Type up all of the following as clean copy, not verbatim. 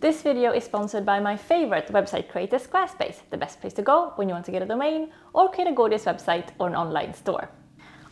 This video is sponsored by my favorite website creator, Squarespace, the best place to go when you want to get a domain or create a gorgeous website or an online store.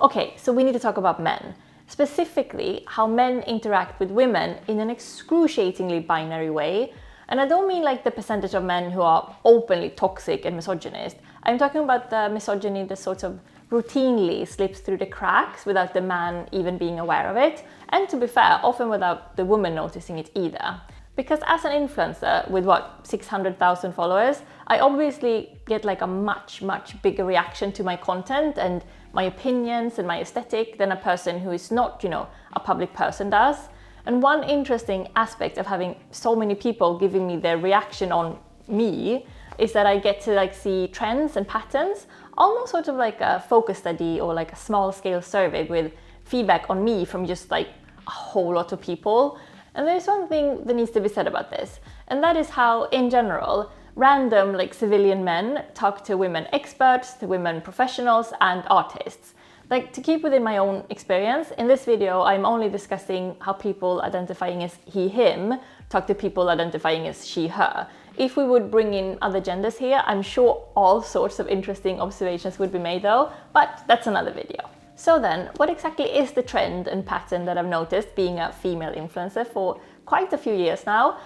Okay, so we need to talk about men. Specifically, how men interact with women in an excruciatingly binary way. And I don't mean like the percentage of men who are openly toxic and misogynist. I'm talking about the misogyny that sort of routinely slips through the cracks without the man even being aware of it. And to be fair, often without the woman noticing it either. Because as an influencer with 600,000 followers, I obviously get like a much bigger reaction to my content and my opinions and my aesthetic than a person who is not, a public person does. And one interesting aspect of having so many people giving me their reaction on me is that I get to see trends and patterns, almost sort of like a focus study or like a small scale survey with feedback on me from just a whole lot of people. And there's one thing that needs to be said about this, and that is how, in general, random civilian men talk to women experts, to women professionals and artists. To keep within my own experience, in this video I'm only discussing how people identifying as he, him talk to people identifying as she, her. If we would bring in other genders here, I'm sure all sorts of interesting observations would be made though, but that's another video. So then, what exactly is the trend and pattern that I've noticed being a female influencer for quite a few years now?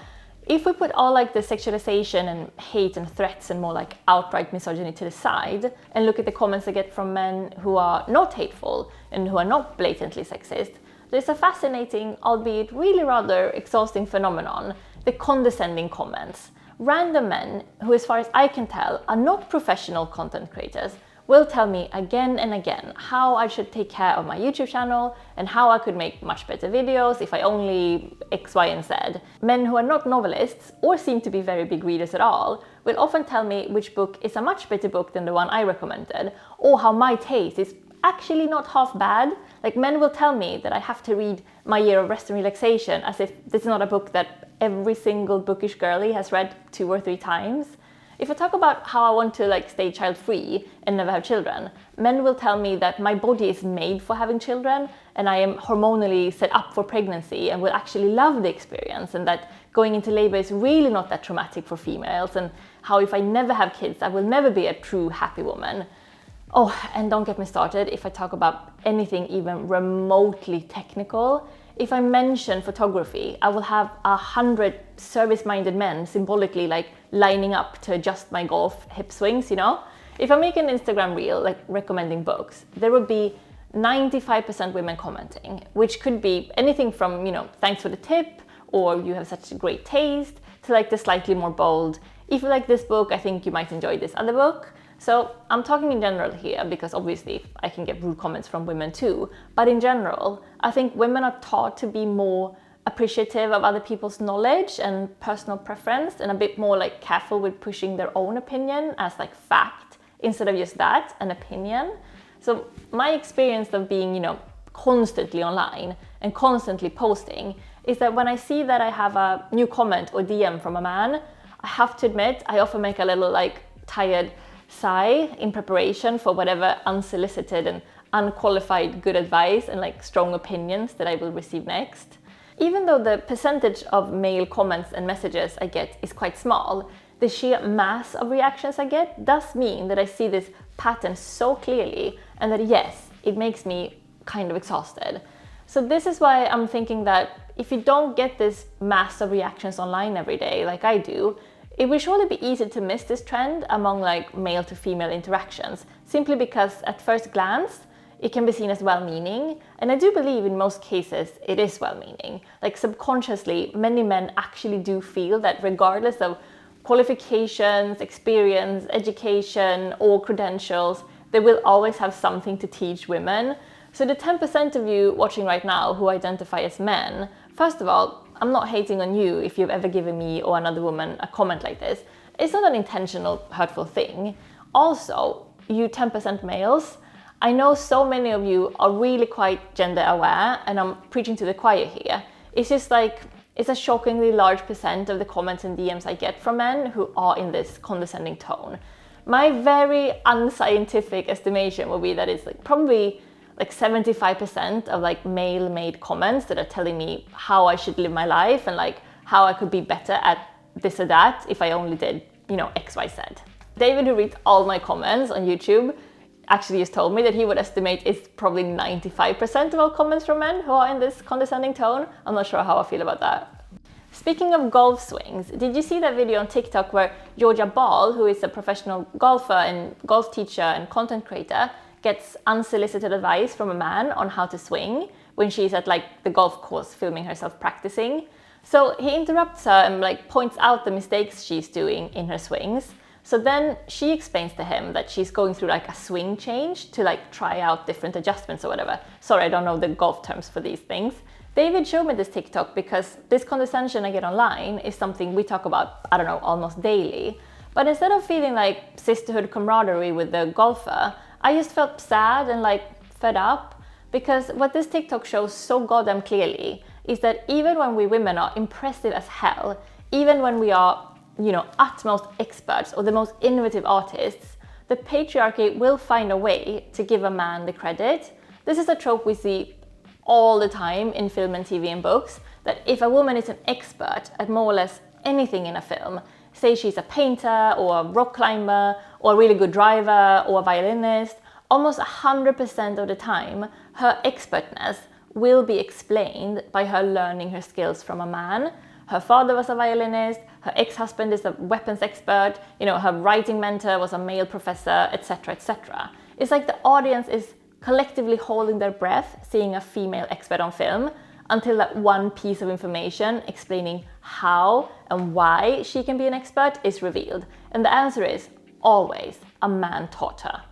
If we put all the sexualization and hate and threats and more outright misogyny to the side and look at the comments I get from men who are not hateful and who are not blatantly sexist, there's a fascinating, albeit really rather exhausting phenomenon, the condescending comments. Random men who, as far as I can tell, are not professional content creators, will tell me again and again how I should take care of my YouTube channel and how I could make much better videos if I only X, Y, and Z. Men who are not novelists or seem to be very big readers at all will often tell me which book is a much better book than the one I recommended, or how my taste is actually not half bad. Men will tell me that I have to read My Year of Rest and Relaxation as if this is not a book that every single bookish girly has read 2 or 3 times. If I talk about how I want to stay child-free and never have children, men will tell me that my body is made for having children and I am hormonally set up for pregnancy and will actually love the experience, and that going into labor is really not that traumatic for females, and how if I never have kids I will never be a true happy woman. Oh, and don't get me started if I talk about anything even remotely technical. If I mention photography, I will have 100 service-minded men symbolically lining up to adjust my golf hip swings, If I make an Instagram reel recommending books, there will be 95% women commenting, which could be anything from, thanks for the tip, or you have such great taste, to the slightly more bold, if you like this book, I think you might enjoy this other book. So I'm talking in general here because obviously I can get rude comments from women too, but in general, I think women are taught to be more appreciative of other people's knowledge and personal preference, and a bit more careful with pushing their own opinion as fact instead of just that, an opinion. So my experience of being, constantly online and constantly posting is that when I see that I have a new comment or DM from a man, I have to admit I often make a little tired sigh in preparation for whatever unsolicited and unqualified good advice and strong opinions that I will receive next. Even though the percentage of male comments and messages I get is quite small, the sheer mass of reactions I get does mean that I see this pattern so clearly, and that yes, it makes me kind of exhausted. So this is why I'm thinking that if you don't get this mass of reactions online every day like I do, it will surely be easy to miss this trend among male to female interactions, simply because at first glance it can be seen as well-meaning, and I do believe in most cases it is well-meaning. Subconsciously, many men actually do feel that regardless of qualifications, experience, education, or credentials, they will always have something to teach women. So the 10% of you watching right now who identify as men, first of all, I'm not hating on you if you've ever given me or another woman a comment like this. It's not an intentional, hurtful thing. Also, you 10% males, I know so many of you are really quite gender aware, and I'm preaching to the choir here. It's just it's a shockingly large percent of the comments and DMs I get from men who are in this condescending tone. My very unscientific estimation will be that it's probably 75% of male-made comments that are telling me how I should live my life and how I could be better at this or that if I only did, X, Y, Z. David, who reads all my comments on YouTube, actually just told me that he would estimate it's probably 95% of all comments from men who are in this condescending tone. I'm not sure how I feel about that. Speaking of golf swings, did you see that video on TikTok where Georgia Ball, who is a professional golfer and golf teacher and content creator, gets unsolicited advice from a man on how to swing when she's at the golf course filming herself practicing? So he interrupts her and points out the mistakes she's doing in her swings. So then she explains to him that she's going through a swing change to try out different adjustments or whatever. Sorry, I don't know the golf terms for these things. David showed me this TikTok because this condescension I get online is something we talk about, I don't know, almost daily. But instead of feeling sisterhood camaraderie with the golfer, I just felt sad and fed up, because what this TikTok shows so goddamn clearly is that even when we women are impressive as hell, even when we are utmost experts or the most innovative artists, the patriarchy will find a way to give a man the credit. This is a trope we see all the time in film and TV and books, that if a woman is an expert at more or less anything in a film, say she's a painter or a rock climber or a really good driver or a violinist, almost 100% of the time, her expertness will be explained by her learning her skills from a man. Her father was a violinist, her ex-husband is a weapons expert, her writing mentor was a male professor, etc., etc. It's the audience is collectively holding their breath seeing a female expert on film until that one piece of information explaining how and why she can be an expert is revealed. And the answer is always a man taught her.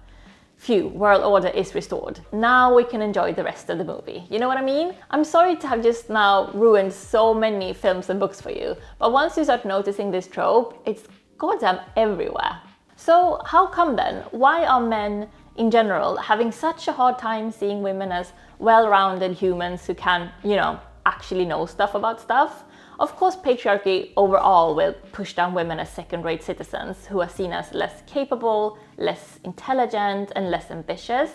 Phew, world order is restored. Now we can enjoy the rest of the movie. You know what I mean? I'm sorry to have just now ruined so many films and books for you, but once you start noticing this trope, it's goddamn everywhere. So how come then? Why are men in general having such a hard time seeing women as well-rounded humans who can, actually know stuff about stuff? Of course, patriarchy overall will push down women as second-rate citizens who are seen as less capable, less intelligent, and less ambitious.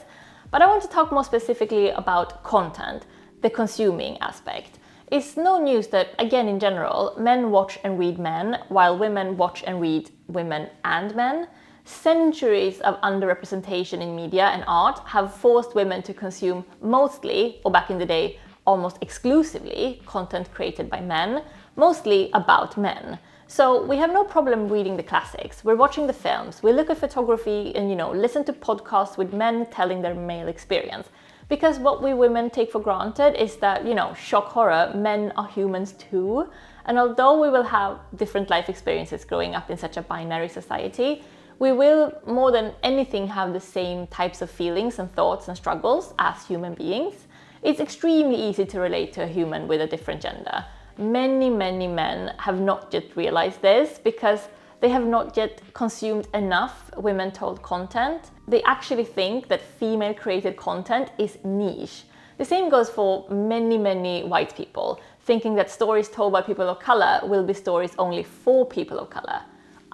But I want to talk more specifically about content, the consuming aspect. It's no news that, again, in general, men watch and read men, while women watch and read women and men. Centuries of underrepresentation in media and art have forced women to consume mostly, or back in the day, almost exclusively, content created by men, mostly about men. So we have no problem reading the classics. We're watching the films, we look at photography and, listen to podcasts with men telling their male experience. Because what we women take for granted is that, shock horror, men are humans too. And although we will have different life experiences growing up in such a binary society, we will more than anything have the same types of feelings and thoughts and struggles as human beings. It's extremely easy to relate to a human with a different gender. Many, many men have not yet realized this because they have not yet consumed enough women-told content. They actually think that female-created content is niche. The same goes for many, many white people, thinking that stories told by people of color will be stories only for people of color.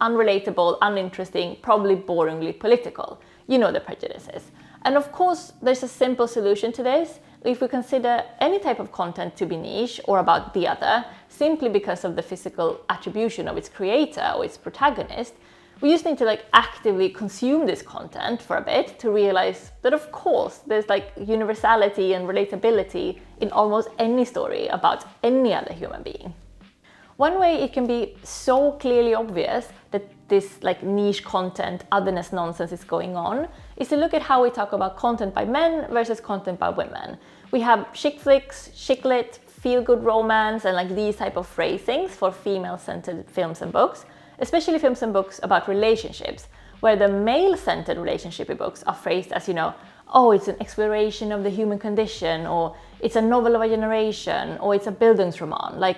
Unrelatable, uninteresting, probably boringly political. You know the prejudices. And of course, there's a simple solution to this. If we consider any type of content to be niche or about the other, simply because of the physical attribution of its creator or its protagonist, we just need to actively consume this content for a bit to realize that of course there's universality and relatability in almost any story about any other human being. One way it can be so clearly obvious that this niche content, otherness nonsense is going on is to look at how we talk about content by men versus content by women. We have chick flicks, chick lit, feel-good romance, and these type of phrasings for female-centered films and books, especially films and books about relationships, where the male-centered relationship books are phrased as, oh, it's an exploration of the human condition, or it's a novel of a generation, or it's a Bildungsroman.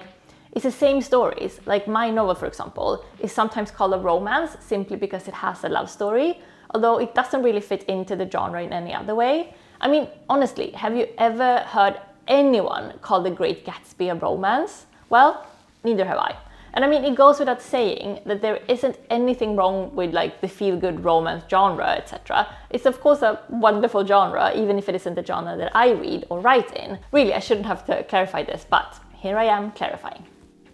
It's the same stories. My novel, for example, is sometimes called a romance simply because it has a love story, although it doesn't really fit into the genre in any other way. I mean, honestly, have you ever heard anyone call The Great Gatsby a romance? Well, neither have I. And I mean, it goes without saying that there isn't anything wrong with the feel-good romance genre, etc. It's of course a wonderful genre, even if it isn't the genre that I read or write in. Really, I shouldn't have to clarify this, but here I am clarifying.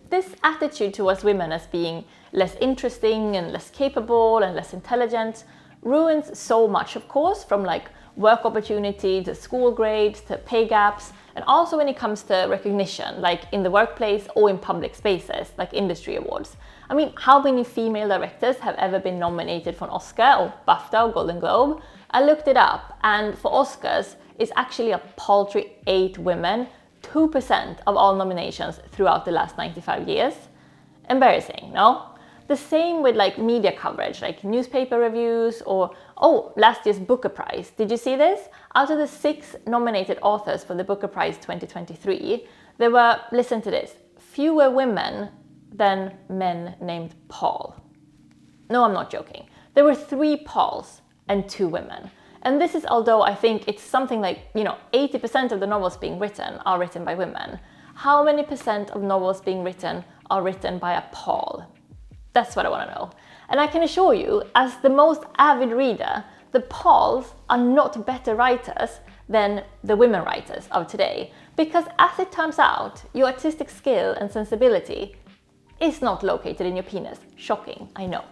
This attitude towards women as being less interesting and less capable and less intelligent ruins so much, of course, from like work opportunity to school grades to pay gaps, and also when it comes to recognition, like in the workplace or in public spaces, like industry awards. I mean, how many female directors have ever been nominated for an Oscar or BAFTA or Golden Globe? I looked it up, and for Oscars, it's actually a paltry 8 women, 2% of all nominations throughout the last 95 years. Embarrassing, no? The same with like media coverage, like newspaper reviews or, oh, last year's Booker Prize. Did you see this? Out of the 6 nominated authors for the Booker Prize 2023, there were, listen to this, fewer women than men named Paul. No, I'm not joking. There were 3 Pauls and 2 women. And this is although I think it's something like, 80% of the novels being written are written by women. How many percent of novels being written are written by a Paul? That's what I want to know. And I can assure you, as the most avid reader, the Pauls are not better writers than the women writers of today. Because as it turns out, your artistic skill and sensibility is not located in your penis. Shocking, I know.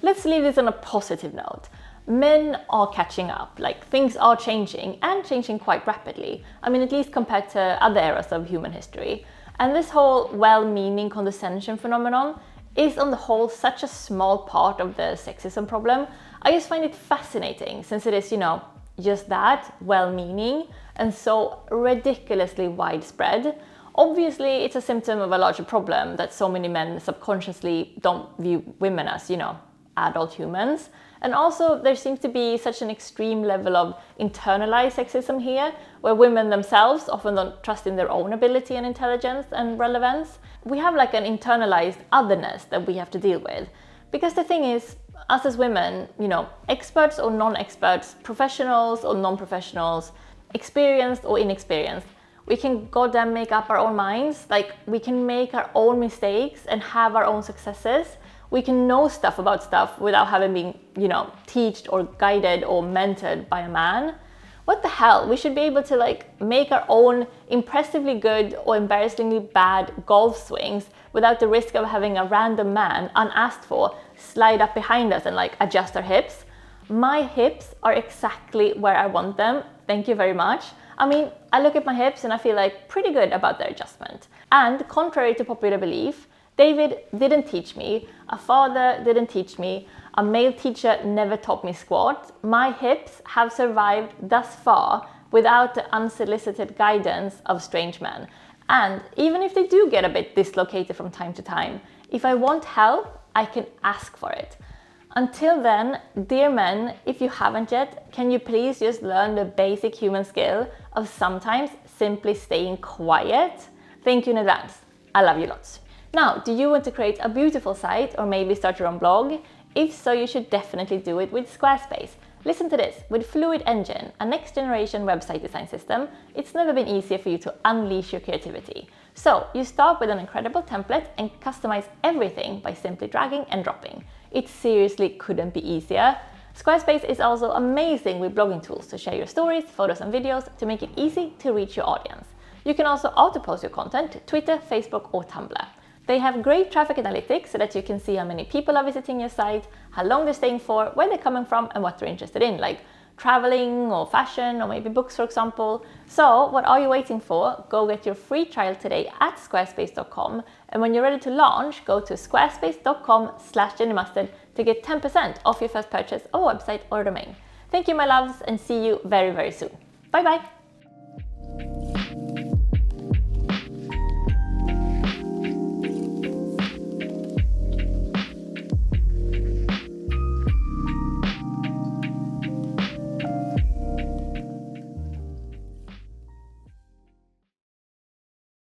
Let's leave this on a positive note. Men are catching up, like things are changing and changing quite rapidly. I mean, at least compared to other eras of human history. And this whole well-meaning condescension phenomenon is on the whole such a small part of the sexism problem. I just find it fascinating since it is, just that, well-meaning and so ridiculously widespread. Obviously, it's a symptom of a larger problem that so many men subconsciously don't view women as, adult humans. And also, there seems to be such an extreme level of internalized sexism here, where women themselves often don't trust in their own ability and intelligence and relevance. We have like an internalized otherness that we have to deal with. Because the thing is, us as women, experts or non-experts, professionals or non-professionals, experienced or inexperienced, we can goddamn make up our own minds. Like, we can make our own mistakes and have our own successes. We can know stuff about stuff without having been, taught or guided or mentored by a man. What the hell? We should be able to make our own impressively good or embarrassingly bad golf swings without the risk of having a random man, unasked for, slide up behind us and adjust our hips. My hips are exactly where I want them. Thank you very much. I mean, I look at my hips and I feel pretty good about their adjustment. And contrary to popular belief, David didn't teach me, a father didn't teach me, a male teacher never taught me squat. My hips have survived thus far without the unsolicited guidance of strange men. And even if they do get a bit dislocated from time to time, if I want help, I can ask for it. Until then, dear men, if you haven't yet, can you please just learn the basic human skill of sometimes simply staying quiet? Thank you in advance. I love you lots. Now, do you want to create a beautiful site or maybe start your own blog? If so, you should definitely do it with Squarespace. Listen to this, with Fluid Engine, a next generation website design system, it's never been easier for you to unleash your creativity. So, you start with an incredible template and customize everything by simply dragging and dropping. It seriously couldn't be easier. Squarespace is also amazing with blogging tools to share your stories, photos and videos to make it easy to reach your audience. You can also auto-post your content to Twitter, Facebook or Tumblr. They have great traffic analytics so that you can see how many people are visiting your site, how long they're staying for, where they're coming from and what they're interested in, like traveling or fashion or maybe books, for example. So what are you waiting for? Go get your free trial today at squarespace.com, and when you're ready to launch, go to squarespace.com/jennymustard to get 10% off your first purchase of a website or domain. Thank you, my loves, and see you very, very soon. Bye bye.